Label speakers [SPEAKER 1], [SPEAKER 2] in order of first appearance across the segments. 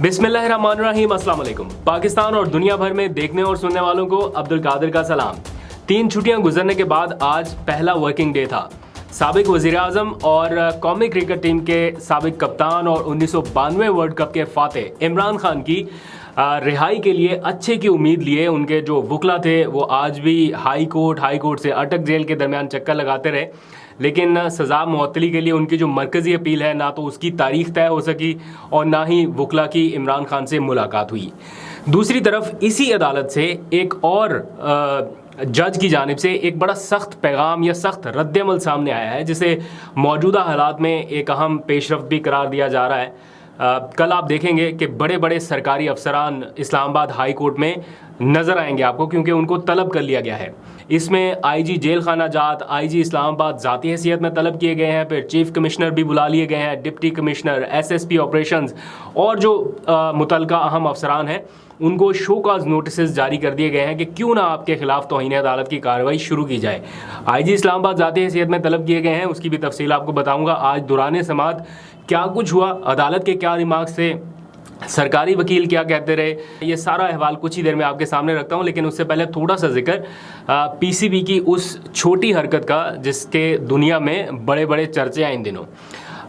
[SPEAKER 1] बिस्मिल्लाहिर्रहमानिर्रहीम, अस्सलाम वालेकुम। पाकिस्तान और दुनिया भर में देखने और सुनने वालों को अब्दुल कादिर का सलाम। 3 छुट्टियां गुजरने के बाद आज पहला वर्किंग डे था। साबिक वज़ीर आज़म और कौमी क्रिकेट टीम के साबिक कप्तान और 1992 वर्ल्ड कप के फातेह इमरान खान की रिहाई के लिए अच्छे की उम्मीद लिए उनके जो वकला थे वो आज भी हाई कोर्ट से अटक जेल के दरमियान चक्कर लगाते रहे, लेकिन सज़ा मुअत्तली के लिए उनकी जो मरकज़ी अपील है ना तो उसकी तारीख तय हो सकी और ना ही वकला की इमरान खान से मुलाकात हुई। दूसरी तरफ इसी अदालत से एक और जज की जानिब से एक बड़ा सख्त पैगाम या सख्त रद्दअमल सामने आया है, जिसे मौजूदा हालात में एक अहम पेशरफ्त भी करार दिया जा रहा है। कल आप देखेंगे कि बड़े बड़े सरकारी अफसरान इस्लामाबाद हाई कोर्ट में नज़र आएंगे आपको, क्योंकि उनको तलब कर लिया गया है। इसमें आईजी जेल खाना जात, आईजी इस्लामाबाद ज़ाती हैसियत में तलब किए गए हैं, फिर चीफ कमिश्नर भी बुला लिए गए हैं, डिप्टी कमिश्नर, एसएसपी ऑपरेशंस और जो मुतलका अहम अफसरान हैं उनको शो काज नोटिस जारी कर दिए गए हैं कि क्यों ना आपके खिलाफ तौहीन अदालत की कार्रवाई शुरू की जाए। आईजी इस्लामाबाद ज़ाती हैसियत में तलब किए गए हैं, उसकी भी तफसील आपको बताऊँगा। आज दौरान समाअत क्या कुछ हुआ, अदालत के क्या रिमार्क्स थे, सरकारी वकील क्या कहते रहे, ये सारा अहवाल कुछ ही देर में आपके सामने रखता हूँ। लेकिन उससे पहले थोड़ा सा जिक्र पीसीबी की उस छोटी हरकत का जिसके दुनिया में बड़े बड़े चर्चे हैं इन दिनों।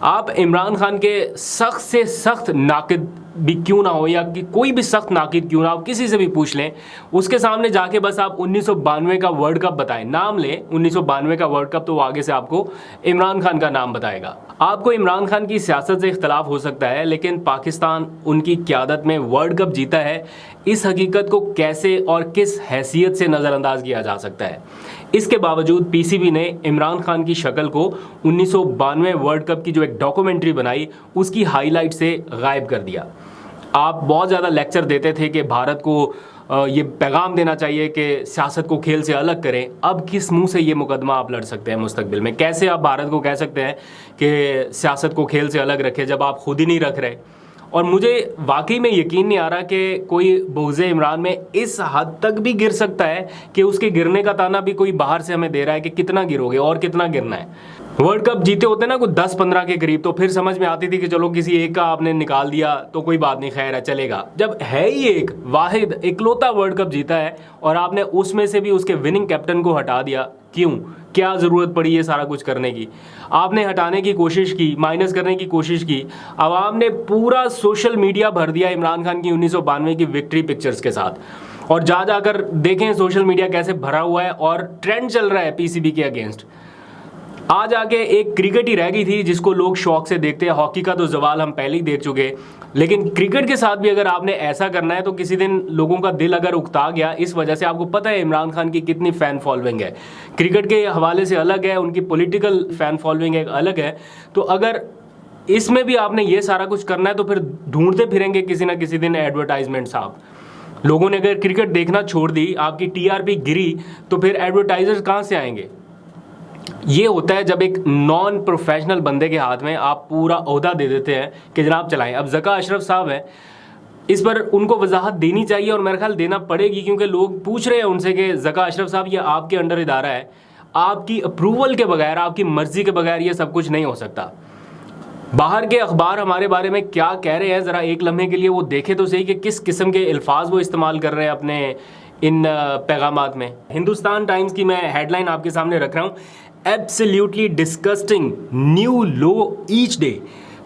[SPEAKER 1] आप इमरान खान के सख्त से सख्त नाकिद भी क्यों ना हो या कि कोई भी सख्त नाकिद क्यों ना हो, किसी से भी पूछ लें, उसके सामने जाके बस आप 1992 का वर्ल्ड कप बताएं, नाम लें 1992 का वर्ल्ड कप, तो वो आगे से आपको इमरान खान का नाम बताएगा। आपको इमरान खान की सियासत से इख्तलाफ हो सकता है, लेकिन पाकिस्तान उनकी क़यादत में वर्ल्ड कप जीता है, इस हकीकत को कैसे और किस हैसियत से नज़रअंदाज किया जा सकता है। इसके बावजूद पीसीबी ने इमरान खान की शक्ल को 1992 वर्ल्ड कप की जो एक डॉक्यूमेंट्री बनाई उसकी हाईलाइट से गायब कर दिया। आप बहुत ज़्यादा लेक्चर देते थे कि भारत को ये पैगाम देना चाहिए कि सियासत को खेल से अलग करें। अब किस मुंह से ये मुकदमा आप लड़ सकते हैं मुस्तकबिल में? कैसे आप भारत को कह सकते हैं कि सियासत को खेल से अलग रखें जब आप खुद ही नहीं रख रहे? और मुझे वाकई में यकीन नहीं आ रहा कि कोई बुग़्ज़ इमरान में इस हद तक भी गिर सकता है कि उसके गिरने का ताना भी कोई बाहर से हमें दे रहा है कि कितना गिरोगे और कितना गिरना है। वर्ल्ड कप जीते होते ना कुछ 10-15 के करीब, तो फिर समझ में आती थी कि चलो किसी एक का आपने निकाल दिया तो कोई बात नहीं, खैर है, चलेगा। जब है ही एक वाहिद इकलौता वर्ल्ड कप जीता है और आपने उसमें से भी उसके विनिंग कैप्टन को हटा दिया, क्यों? क्या ज़रूरत पड़ी ये सारा कुछ करने की? आपने हटाने की कोशिश की, माइनस करने की कोशिश की, आवाम ने पूरा सोशल मीडिया भर दिया इमरान खान की 1992 की विक्ट्री पिक्चर्स के साथ। और जाकर देखें सोशल मीडिया कैसे भरा हुआ है और ट्रेंड चल रहा है पीसीबी के अगेंस्ट। आज आके एक क्रिकेट ही रह गई थी जिसको लोग शौक से देखते हैं। हॉकी का तो जवाल हम पहले ही देख चुके, लेकिन क्रिकेट के साथ भी अगर आपने ऐसा करना है तो किसी दिन लोगों का दिल अगर उकता गया इस वजह से, आपको पता है इमरान खान की कितनी फ़ैन फॉलोइंग है, क्रिकेट के हवाले से अलग है, उनकी पॉलिटिकल फ़ैन फॉलोइंग एक अलग है, तो अगर इसमें भी आपने ये सारा कुछ करना है तो फिर ढूंढते फिरेंगे किसी ना किसी दिन एडवर्टाइजमेंट साहब। लोगों ने अगर क्रिकेट देखना छोड़ दी, आपकी टीआरपी गिरी, तो फिर एडवर्टाइजर्स कहाँ से आएंगे? ये होता है जब एक नॉन प्रोफेशनल बंदे के हाथ में आप पूरा ओहदा दे देते हैं कि जनाब चलाएं। अब ज़का अशरफ साहब हैं, इस पर उनको वजाहत देनी चाहिए और मेरे ख्याल देना पड़ेगी, क्योंकि लोग पूछ रहे हैं उनसे कि ज़का अशरफ साहब ये आपके अंडर इदारा है, आपकी अप्रूवल के बगैर, आपकी मर्ज़ी के बगैर ये सब कुछ नहीं हो सकता। बाहर के अखबार हमारे बारे में क्या कह रहे हैं, ज़रा एक लम्हे के लिए वो देखें तो सही कि किस किस्म के अल्फाज वो इस्तेमाल कर रहे हैं अपने इन पैगामात में। हिंदुस्तान टाइम्स की मैं हेडलाइन आपके सामने रख रहा हूँ, absolutely disgusting new low each day,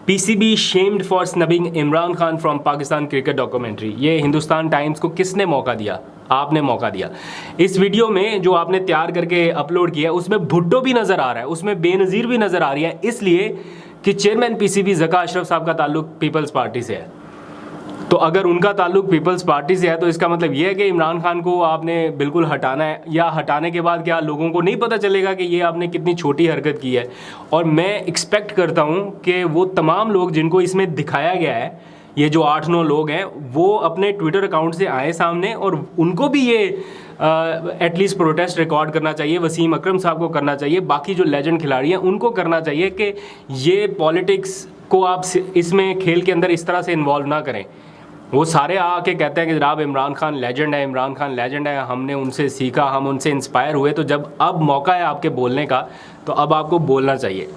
[SPEAKER 1] PCB shamed for snubbing Imran Khan from Pakistan cricket documentary. ये हिंदुस्तान टाइम्स को किसने मौका दिया? आपने मौका दिया। इस वीडियो में जो आपने तैयार करके अपलोड किया उसमें भुट्टो भी नज़र आ रहा है, उसमें बेनज़ीर भी नज़र आ रही है, इसलिए कि चेयरमैन पीसीबी ज़का अशरफ साहब का ताल्लुक पीपल्स पार्टी से है। तो अगर उनका ताल्लुक पीपल्स पार्टी से है तो इसका मतलब ये है कि इमरान खान को आपने बिल्कुल हटाना है, या हटाने के बाद क्या लोगों को नहीं पता चलेगा कि ये आपने कितनी छोटी हरकत की है? और मैं एक्सपेक्ट करता हूँ कि वो तमाम लोग जिनको इसमें दिखाया गया है, ये जो 8-9 लोग हैं, वो अपने ट्विटर अकाउंट से आए सामने और उनको भी ये एटलीस्ट प्रोटेस्ट रिकॉर्ड करना चाहिए। वसीम अकरम साहब को करना चाहिए, बाकी जो लेजेंड खिलाड़ी हैं उनको करना चाहिए कि ये पॉलिटिक्स को आप इसमें खेल के अंदर इस तरह से इन्वॉल्व ना करें। वो सारे आके कहते हैं कि जनाब इमरान खान लेजेंड है, इमरान खान लेजेंड है, हमने उनसे सीखा, हम उनसे इंस्पायर हुए। तो जब अब मौका है आपके बोलने का तो अब आपको बोलना चाहिए।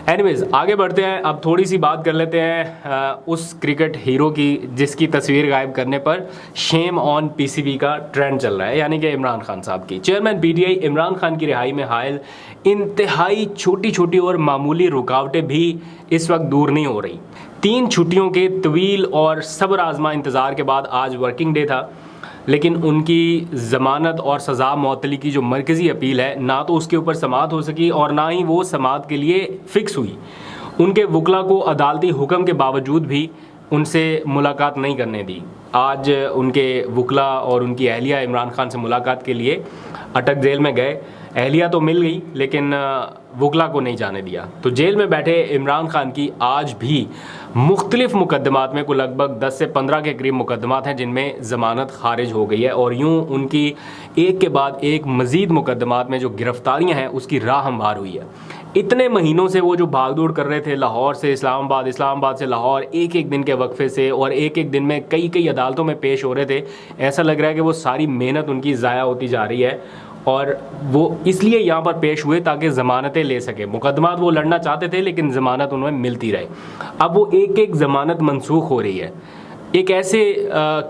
[SPEAKER 1] एनीवेज आगे बढ़ते हैं। अब थोड़ी सी बात कर लेते हैं उस क्रिकेट हीरो की जिसकी तस्वीर गायब करने पर शेम ऑन पीसीबी का ट्रेंड चल रहा है, यानी कि इमरान खान साहब की। चेयरमैन पीटीआई इमरान खान की रिहाई में हायल इंतहाई छोटी छोटी और मामूली रुकावटें भी इस वक्त दूर नहीं हो रही। 3 छुट्टियों के तवील और सब्र आजमा इंतज़ार के बाद आज वर्किंग डे था, लेकिन उनकी ज़मानत और सज़ा मअतली की जो मरकज़ी अपील है, ना तो उसके ऊपर समाअत हो सकी और ना ही वो समाअत के लिए फ़िक्स हुई। उनके वकला को अदालती हुक्म के बावजूद भी उनसे मुलाकात नहीं करने दी। आज उनके वकला और उनकी अहलिया इमरान खान से मुलाकात के लिए अटक जेल में गए। अहलिया तो मिल गई लेकिन वकला को नहीं जाने दिया। तो जेल में बैठे इमरान खान की आज भी मुख्तलिफ मुकदमात में कुल लगभग 10 से 15 के करीब मुकदमात हैं जिनमें ज़मानत खारिज हो गई है, और यूँ उनकी एक के बाद एक मज़ीद मुकदमात में जो गिरफ्तारियां हैं उसकी राह हमवार हुई है। इतने महीनों से वो जो भागदौड़ कर रहे थे लाहौर से इस्लामाबाद, इस्लामाबाद से लाहौर, एक एक दिन के वक्फे से, और एक एक दिन में कई कई अदालतों में पेश हो रहे थे। ऐसा लग रहा है कि वो सारी मेहनत उनकी ज़ाया होती जा रही है, और वो इसलिए यहाँ पर पेश हुए ताकि ज़मानतें ले सके। मुकदमात वो लड़ना चाहते थे लेकिन ज़मानत उन्हें मिलती रहे। अब वो एक एक ज़मानत मनसूख हो रही है। एक ऐसे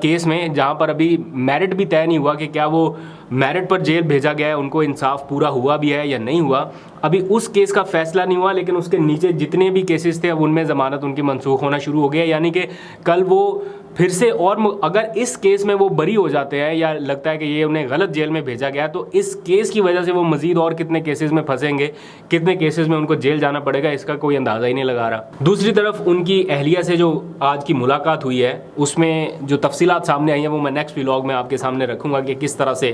[SPEAKER 1] केस में जहाँ पर अभी मेरिट भी तय नहीं हुआ कि क्या वो मेरिट पर जेल भेजा गया है, उनको इंसाफ पूरा हुआ भी है या नहीं हुआ, अभी उस केस का फैसला नहीं हुआ। लेकिन उसके नीचे जितने भी केसेस थे अब उनमें ज़मानत उनकी मनसूख होना शुरू हो गया, यानी कि कल वो फिर से, और अगर इस केस में वो बरी हो जाते हैं या लगता है कि ये उन्हें गलत जेल में भेजा गया, तो इस केस की वजह से वो मज़ीद और कितने केसेस में फंसेंगे, कितने केसेस में उनको जेल जाना पड़ेगा, इसका कोई अंदाज़ा ही नहीं लगा रहा। दूसरी तरफ उनकी अहलिया से जो आज की मुलाकात हुई है उसमें जो तफसीलात सामने आई हैं वो मैं नेक्स्ट व्लॉग में आपके सामने रखूँगा कि किस तरह से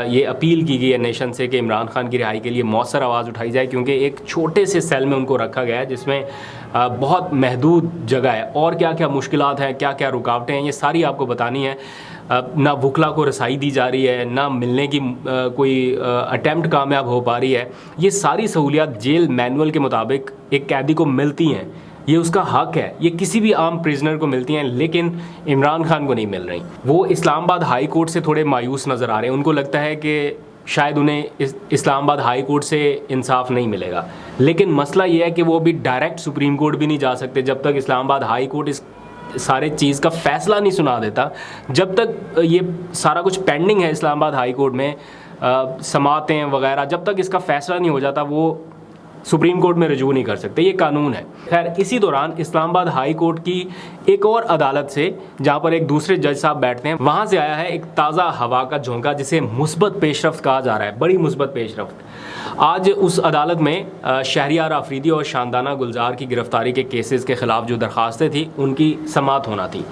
[SPEAKER 1] ये अपील की गई है नेशन से कि इमरान खान की रिहाई के लिए मौसर आवाज़ उठाई जाए, क्योंकि एक छोटे से सेल में उनको रखा गया है जिसमें बहुत महदूद जगह है, और क्या क्या मुश्किलात हैं, क्या क्या रुकावटें हैं, ये सारी आपको बतानी है। ना वकला को रसाई दी जा रही है, ना मिलने की कोई अटैम्प्ट कामयाब हो पा रही है। ये सारी सहूलियात जेल मैनुअल के मुताबिक एक कैदी को मिलती हैं, ये उसका हक है, ये किसी भी आम प्रिजनर को मिलती हैं, लेकिन इमरान खान को नहीं मिल रही। वो इस्लामाबाद हाई कोर्ट से थोड़े मायूस नज़र आ रहे हैं। उनको लगता है कि शायद उन्हें इस्लामाबाद हाई कोर्ट से इंसाफ नहीं मिलेगा, लेकिन मसला ये है कि वो अभी डायरेक्ट सुप्रीम कोर्ट भी नहीं जा सकते जब तक इस्लामाबाद हाई कोर्ट इस सारे चीज़ का फ़ैसला नहीं सुना देता। जब तक ये सारा कुछ पेंडिंग है इस्लामाबाद हाई कोर्ट में, समातें वगैरह, जब तक इसका फ़ैसला नहीं हो जाता वो सुप्रीम कोर्ट में रजू नहीं कर सकते, ये कानून है। खैर, इसी दौरान इस्लामाबाद हाई कोर्ट की एक और अदालत से, जहां पर एक दूसरे जज साहब बैठते हैं, वहां से आया है एक ताज़ा हवा का झोंका जिसे मुस्बत पेशरफ्त कहा जा रहा है, बड़ी मुस्बत पेशरफ्त। आज उस अदालत में शहरियार आफरीदी और शानदाना गुलजार की गिरफ्तारी के केसेस के ख़िलाफ़ जो दरख्वास्तें थी उनकी समाअत होना थी।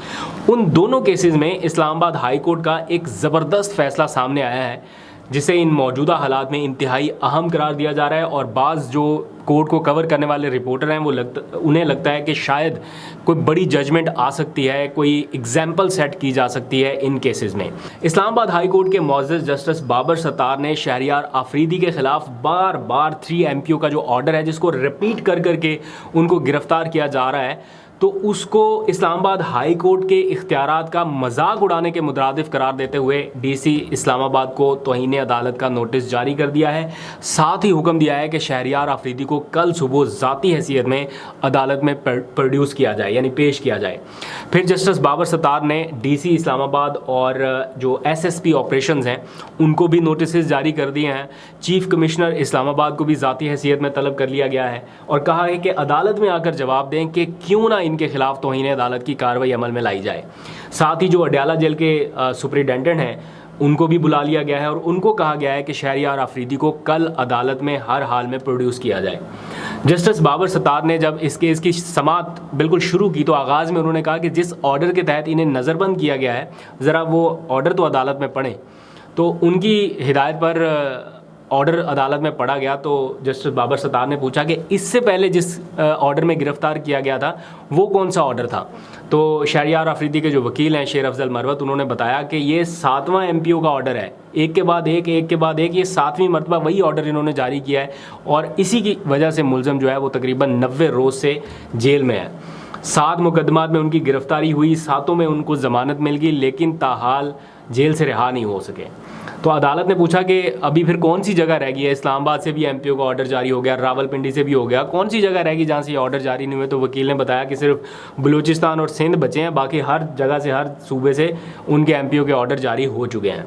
[SPEAKER 1] उन दोनों केसेस में इस्लामाबाद हाई कोर्ट का एक ज़बरदस्त फ़ैसला सामने आया है जिसे इन मौजूदा हालात में इंतहाई अहम करार दिया जा रहा है, और बाज़ जो कोर्ट को कवर करने वाले रिपोर्टर हैं उन्हें लगता है कि शायद कोई बड़ी जजमेंट आ सकती है, कोई एग्जाम्पल सेट की जा सकती है इन केसेस में। इस्लामाबाद हाई कोर्ट के मुअज़्ज़ज़ जस्टिस बाबर सत्तार ने शहरियार आफरीदी के ख़िलाफ़ बार बार 3 MPO का जो ऑर्डर है जिसको रिपीट कर करके उनको गिरफ़्तार किया जा रहा है, तो उसको इस्लामाबाद हाई कोर्ट के इख्तियारात का मजाक उड़ाने के मुतरादिफ करार देते हुए DC इस्लामाबाद को तौहीन अदालत का नोटिस जारी कर दिया है। साथ ही हुक्म दिया है कि शहरियार आफरीदी को कल सुबह ज़ाती हैसियत में अदालत में प्रोड्यूस किया जाए, यानी पेश किया जाए। फिर जस्टिस बाबर सत्तार ने DC इस्लामाबाद और जो SSP ऑपरेशंस हैं उनको भी नोटिस जारी कर दिए हैं। चीफ कमिश्नर इस्लामाबाद को भी ज़ाती हैसियत में तलब कर लिया गया है और कहा है कि अदालत में आकर जवाब दें कि क्यों ना इनके खिलाफ तौहीन अदालत की कार्रवाई अमल में लाई जाए। साथ ही जो अडयाला जेल के सुपरिटेंडेंट हैं उनको भी बुला लिया गया है और उनको कहा गया है कि शहरियार आफरीदी को कल अदालत में हर हाल में प्रोड्यूस किया जाए। जस्टिस बाबर सत्तार ने जब इस केस की समाअत बिल्कुल शुरू की तो आगाज़ में उन्होंने कहा कि जिस ऑर्डर के तहत इन्हें नज़रबंद किया गया है, ज़रा वो ऑर्डर तो अदालत में पढ़ें। तो उनकी हिदायत पर ऑर्डर अदालत में पढ़ा गया तो जस्टिस बाबर सत्तार ने पूछा कि इससे पहले जिस ऑर्डर में गिरफ़्तार किया गया था वो कौन सा ऑर्डर था। तो शहरियार आफरीदी के जो वकील हैं शेर अफजल मरवत, उन्होंने बताया कि ये 7वां MPO का ऑर्डर है, एक के बाद एक, ये 7वीं मरतबा वही ऑर्डर इन्होंने जारी किया है और इसी की वजह से मुलज़म जो है वो तकरीबन 90 रोज़ से जेल में है। 7 मुकदमात में उनकी गिरफ़्तारी हुई, 7 में उनको ज़मानत मिल गई, लेकिन ताहाल जेल से रिहा नहीं हो सके। तो अदालत ने पूछा कि अभी फिर कौन सी जगह रह गई है, इस्लामाबाद से भी एमपीओ का ऑर्डर जारी हो गया, रावलपिंडी से भी हो गया, कौन सी जगह रह गई जहाँ से ये ऑर्डर जारी नहीं हुए। तो वकील ने बताया कि सिर्फ बलूचिस्तान और सिंध बचे हैं, बाकी हर जगह से, हर सूबे से उनके एमपीओ के ऑर्डर जारी हो चुके हैं।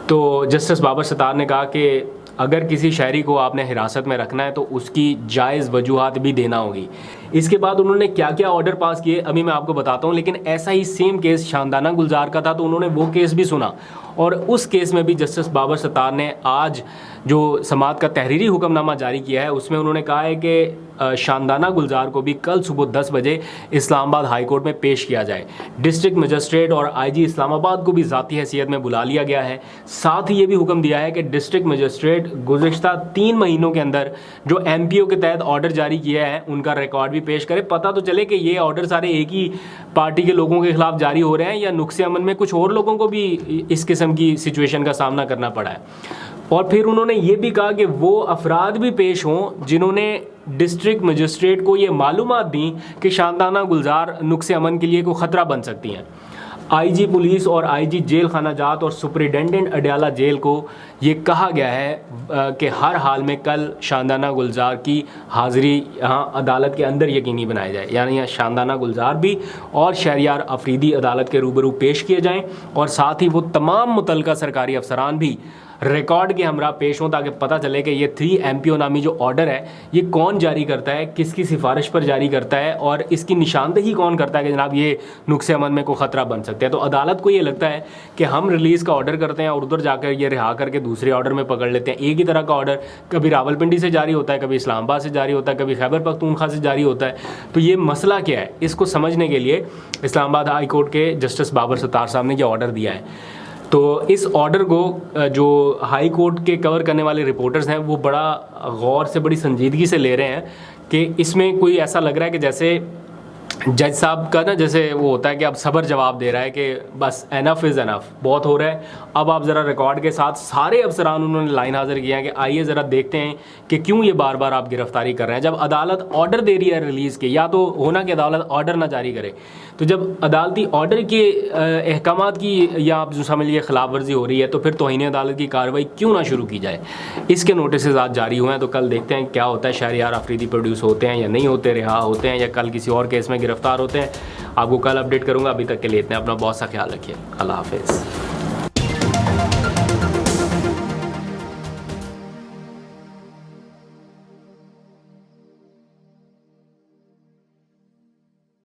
[SPEAKER 1] तो जस्टिस बाबर सत्तार ने कहा कि अगर किसी शहरी को आपने हिरासत में रखना है तो उसकी जायज़ वजूहात भी देना होगी। इसके बाद उन्होंने क्या क्या ऑर्डर पास किए अभी मैं आपको बताता हूँ, लेकिन ऐसा ही सेम केस शानदाना गुलजार का था, तो उन्होंने वो केस भी सुना और उस केस में भी जस्टिस बाबर सत्तार ने आज जो समाअत का तहरीरी हुक्मनामा जारी किया है उसमें उन्होंने कहा है कि शानदाना गुलजार को भी कल सुबह 10 बजे इस्लामाबाद हाई कोर्ट में पेश किया जाए। डिस्ट्रिक्ट मजिस्ट्रेट और आईजी इस्लामाबाद को भी ज़ाती हैसियत में बुला लिया गया है। साथ ही ये भी हुक्म दिया है कि डिस्ट्रिक्ट मजिस्ट्रेट गुज़िश्ता 3 महीनों के अंदर जो एमपीओ के तहत ऑर्डर जारी किया है उनका रिकॉर्ड भी पेश करे, पता तो चले कि ये ऑर्डर सारे एक ही पार्टी के लोगों के खिलाफ जारी हो रहे हैं या नुक्से अमन में कुछ और लोगों को भी इस किस्म की सिचुएशन का सामना करना पड़ा है। और फिर उन्होंने ये भी कहा कि वो अफराद भी पेश हों जिन्होंने डिस्ट्रिक्ट मजिस्ट्रेट को ये मालूमात दी कि शानदाना गुलजार नुक्से अमन के लिए कोई ख़तरा बन सकती हैं। आईजी पुलिस और आईजी जेल खाना जात और सुपरिटेंडेंट अडयाला जेल को ये कहा गया है कि हर हाल में कल शानदाना गुलजार की हाज़िरी यहाँ अदालत के अंदर यकीनी बनाई जाए, यानी यहाँ शानदाना गुलजार भी और शहरियार अफरीदी अदालत के रूबरू पेश किए जाएं और साथ ही वो तमाम मुतल्लिका सरकारी अफसरान भी रिकॉर्ड के हमरा पेश हों ताकि पता चले कि ये 3 एमपीओ नामी जो ऑर्डर है ये कौन जारी करता है, किसकी सिफारिश पर जारी करता है और इसकी निशानदेही कौन करता है कि जनाब ये नुक्से अमन में कोई ख़तरा बन सकते हैं। तो अदालत को ये लगता है कि हम रिलीज़ का ऑर्डर करते हैं और उधर जाकर ये रिहा करके दूसरे ऑर्डर में पकड़ लेते हैं। एक ही तरह का ऑर्डर कभी रावलपिंडी से जारी होता है, कभी इस्लामाबाद से जारी होता है, कभी खैबर पख्तूनख्वा से जारी होता है। तो ये मसला क्या है, इसको समझने के लिए इस्लामाबाद हाई कोर्ट के जस्टिस बाबर सत्तार साहब ने यह ऑर्डर दिया है। तो इस ऑर्डर को जो हाई कोर्ट के कवर करने वाले रिपोर्टर्स हैं वो बड़ा गौर से, बड़ी संजीदगी से ले रहे हैं कि इसमें कोई ऐसा लग रहा है कि जैसे जज साहब का ना जैसे वो होता है कि अब सबर जवाब दे रहा है कि बस एनफ इज़ एनफ, बहुत हो रहा है, अब आप ज़रा रिकॉर्ड के साथ सारे अफसरान उन्होंने लाइन हाजिर किया है कि आइए ज़रा देखते हैं कि क्यों ये बार बार आप गिरफ्तारी कर रहे हैं। जब अदालत ऑर्डर दे रही है रिलीज़ के, या तो होना कि अदालत ऑर्डर ना जारी करे, तो जब अदालती ऑर्डर के अहकामात की या आप जो समझ लीजिए खिलाफ वर्जी हो रही है तो फिर तौहीन अदालत की कार्रवाई क्यों ना शुरू की जाए। इसके नोटिस आज जारी हुए हैं, तो कल देखते हैं क्या होता है। शहरियार अफरीदी प्रोड्यूस होते हैं या नहीं होते, रिहा होते हैं या कल किसी और केस में गिरफ्तार होते हैं। आपको कल अपडेट करूंगा। अभी तक के लिए इतना, अपना बहुत सा ख्याल रखिए। अल्लाह हाफिज़।